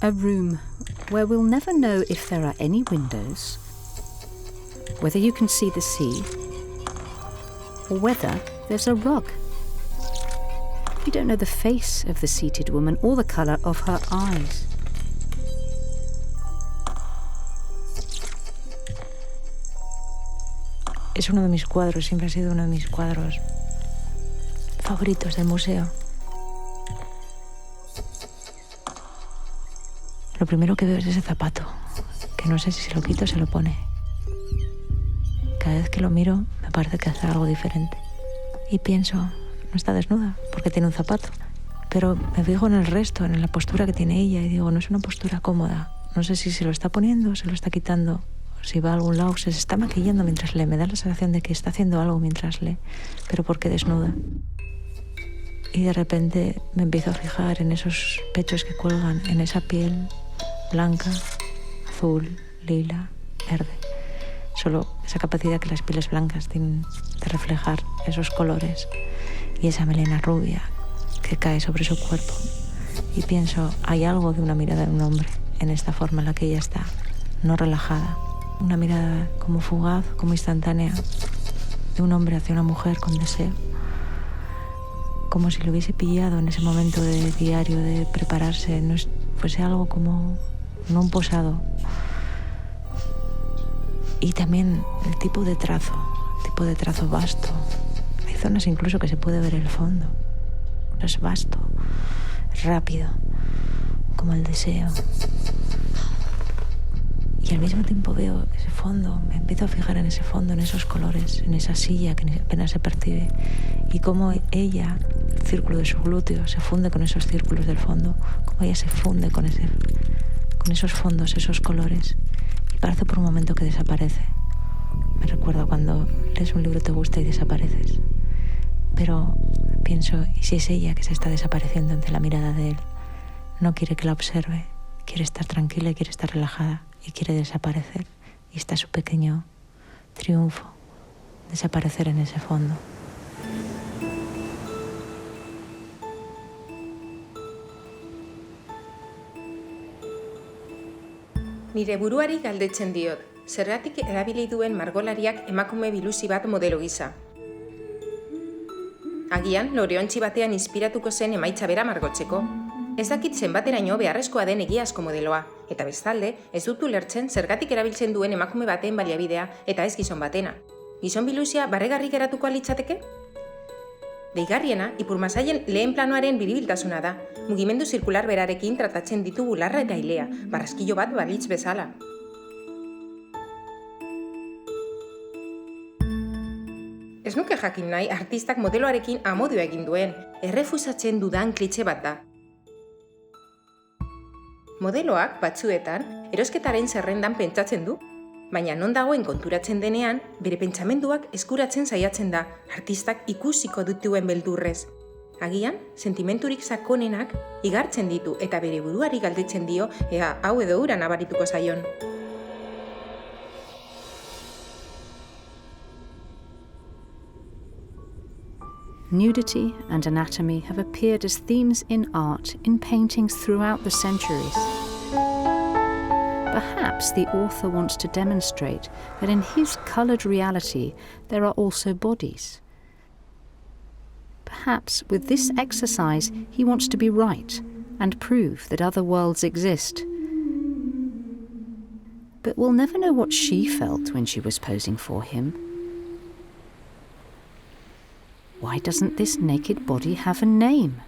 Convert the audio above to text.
A room where we'll never know if there are any windows, whether you can see the sea, or whether there's a rug. You don't know the face of the seated woman or the colour of her eyes. Es uno de mis cuadros, siempre ha sido uno de mis cuadros favoritos del museo. Lo primero que veo es ese zapato, que no sé si se lo quito o se lo pone. Cada vez que lo miro me parece que hace algo diferente. Y pienso, no está desnuda porque tiene un zapato. Pero me fijo en el resto, en la postura que tiene ella y digo, no es una postura cómoda. No sé si se lo está poniendo o se lo está quitando. Si va a algún lado, se está maquillando mientras lee. Me da la sensación de que está haciendo algo mientras lee, pero ¿por qué desnuda? Y de repente me empiezo a fijar en esos pechos que cuelgan, en esa piel blanca, azul, lila, verde. Solo esa capacidad que las pieles blancas tienen de reflejar esos colores y esa melena rubia que cae sobre su cuerpo. Y pienso, hay algo de una mirada de un hombre en esta forma en la que ella está, no relajada. Una mirada como fugaz, como instantánea, de un hombre hacia una mujer con deseo. Como si lo hubiese pillado en ese momento de diario, de prepararse, fuese algo como no un posado. Y también el tipo de trazo vasto. Hay zonas incluso que se puede ver el fondo. Es vasto, es rápido, como el deseo. Y al mismo tiempo veo ese fondo, me empiezo a fijar en ese fondo, en esos colores, en esa silla que apenas se percibe. Y cómo ella, el círculo de su glúteo, se funde con esos círculos del fondo. Cómo ella se funde con esos fondos, esos colores. Y parece por un momento que desaparece. Me recuerda cuando lees un libro, te gusta y desapareces. Pero pienso, ¿y si es ella que se está desapareciendo ante la mirada de él? No quiere que la observe, quiere estar tranquila y quiere estar relajada. Y quiere desaparecer. Y está su pequeño triunfo, desaparecer en ese fondo. Nire buruari galdetzen diot, zergatik erabili duen margolariak emakume biluzi bat modelo gisa. Agian, loreontzi batean inspiratuko zen emaitza bera margotzeko. Ez dakit zenbateraino beharrezkoa den egiazko modeloa, eta bestalde, ez dut ulertzen zergatik erabiltzen duen emakume baten baliabidea eta ez gizon batena. Gizon biluzia barregarri geratuko litzateke? Deigarriena, ipurmasaien lehen planoaren biribiltasuna da. Mugimendu zirkular berarekin tratatzen ditugu larra eta ilea, barraskilo bat balitz bezala. Ez nuke jakin nahi artistak modeloarekin amodioa egin duen, errefusatzen dudan klitxe bat da. Modeloak, batzuetan, erosketaren zerrendan pentsatzen du, baina non dagoen konturatzen denean, bere pentsamenduak eskuratzen saiatzen da, artistak ikusiko dituen beldurrez. Agian, sentimenturik sakonenak igartzen ditu eta bere buruari galdetzen dio, ea hau edo hura nabarituko zaion. Nudity and anatomy have appeared as themes in art in paintings throughout the centuries. Perhaps the author wants to demonstrate that in his coloured reality there are also bodies. Perhaps with this exercise he wants to be right and prove that other worlds exist. But we'll never know what she felt when she was posing for him. Why doesn't this naked body have a name?